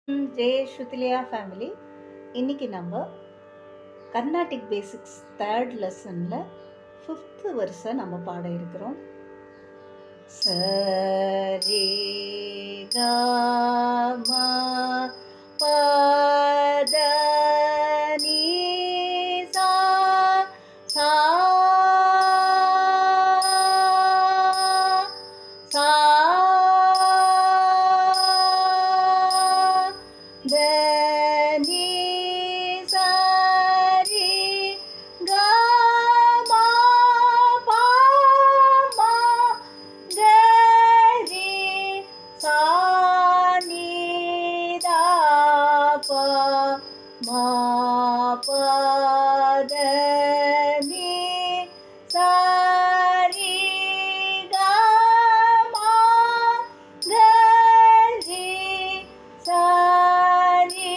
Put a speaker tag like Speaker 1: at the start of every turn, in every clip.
Speaker 1: ஜெய ஸ்ருதிலியா ஃபேமிலி. இன்னைக்கு நம்ம கர்நாடிக் பேசிக்ஸ் 3rd லெசனில் 5th வருஷை நம்ம பாட இருக்கிறோம். சரி க ம ப த நீ சா சா சா த நீ சரி க ம ப ம க ரி சா நீ த ப ம ப த நீ சரி க ம க ரி சரி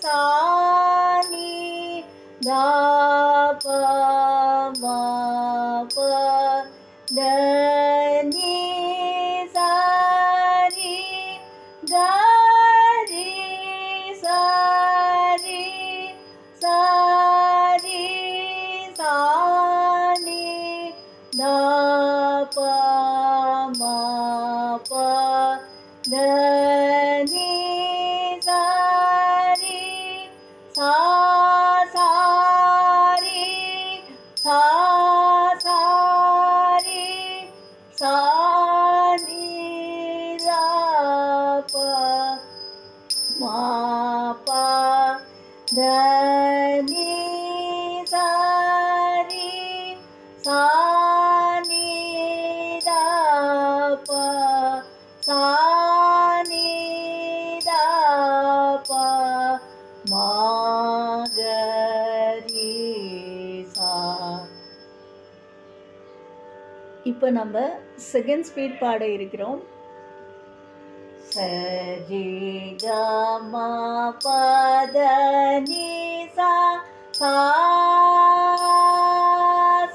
Speaker 1: சா நீ த ப ம ப த நீ சரி க ரி சரி சரி சா நீ த ப ம ப த நீ சரி சா சாரி சா சாரி சா நீ த ப ம ப த நீ சரி சா நீ த ப சா நீ த ப ம க ரி சா. இப்போ நம்ம செகண்ட் ஸ்பீட் பாட இருக்கிறோம். சரி க ம ப த நீ சா சா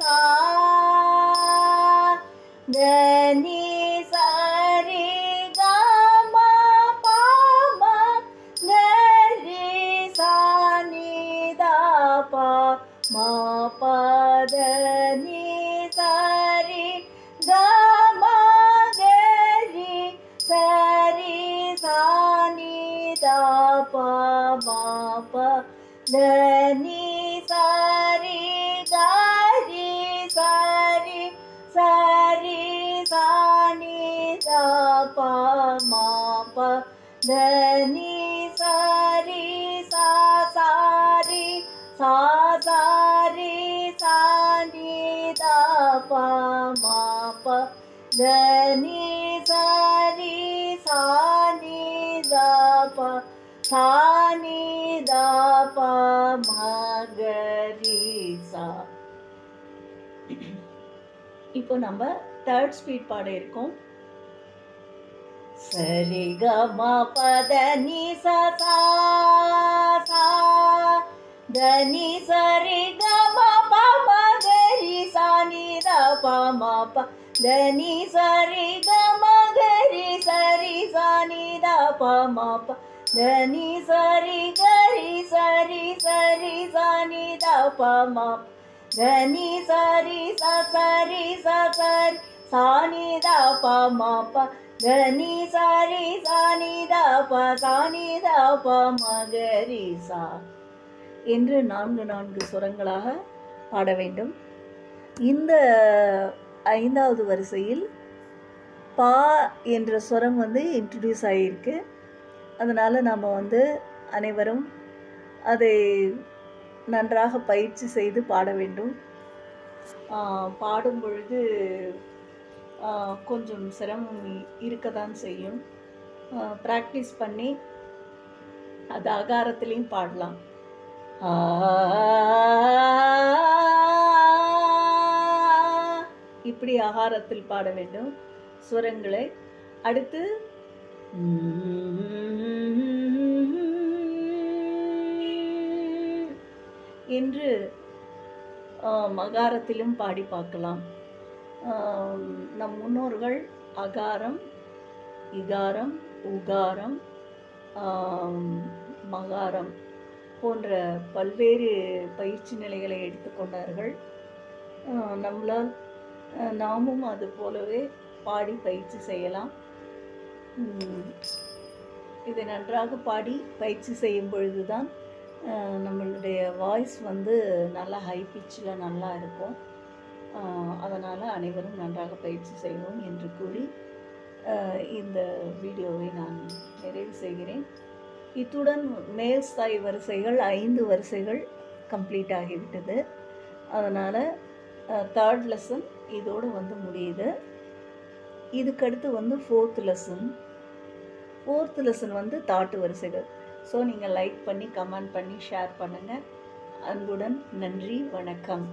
Speaker 1: சா த நீ சரி க ம ப ம க ரி சா நீ த ப ம ப த நீ சரி க ம க ரி சரி சா நீ த ப ம ப த நீ சரி க ரி சரி சரி சா நீ த ப ம ப த நீ சரி சா சாரி சா சாரி சா நீ த ப ம ப த நீ சரி சா நீ த ப சா நீ த ப ம க ரி சா. இப்போ நம்ம 3rd ஸ்பீட் பாட இருக்கோம். சரி க ம ப த நீ சா சா சா த நீ சரி க ம ப ம க ரி சா நீ த ப ம ப த நீ சரி க ம க ரி சரி சா நீ த ப ம ப த நீ சரி க ரி சரி சரி சா நீ த ப ம த நீ சரி சா சரி சா சரி சா நீ த ப ம ப த நீ சரி சா நீ த ப சா நீ த ப ம க ரி சா என்று 4 சுரங்களாக பாட வேண்டும். இந்த 5வது வரிசையில் பா என்ற சுரம் இன்ட்ரடியூஸ் ஆகியிருக்கு. அதனால் நம்ம அனைவரும் அதை நன்றாக பயிற்சி செய்து பாட வேண்டும். பாடும் பொழுது கொஞ்சம் சிரமம் இருக்க தான் செய்யும். ப்ராக்டிஸ் பண்ணி அது அகாரத்திலையும் பாடலாம். இப்படி அகாரத்தில் பாட வேண்டும் சுரங்களை. அடுத்து என்று மகாரத்திலும் பாடி பார்க்கலாம். நம் முன்னோர்கள் அகாரம், இகாரம், உகாரம், மகாரம் போன்ற பல்வேறு பயிற்சி நிலைகளை எடுத்துக்கொண்டார்கள். நம்மளால் நாமும் அது போலவே பாடி பயிற்சி செய்யலாம். இதை நன்றாக பாடி பயிற்சி செய்யும் பொழுது தான் நம்மளுடைய வாய்ஸ் வந்து நல்லா ஹை பிச்சில் நல்லா இருக்கும். அதனால் அனைவரும் நன்றாக பயிற்சி செய்வோம் என்று கூறி இந்த வீடியோவை நான் நிறைவு செய்கிறேன். இத்துடன் மேல் ஸ்தாய் வரிசைகள் 5 வரிசைகள் கம்ப்ளீட் ஆகிவிட்டது. அதனால் 3rd லெசன் இதோடு வந்து முடியுது. இதுக்கடுத்து வந்து 4th லெசன். 4th லெசன் வந்து தாட்டு வரிசைகள். ஸோ நீங்கள் லைக் பண்ணி கமெண்ட் பண்ணி ஷேர் பண்ணுங்கள். அன்புடன் நன்றி, வணக்கம்.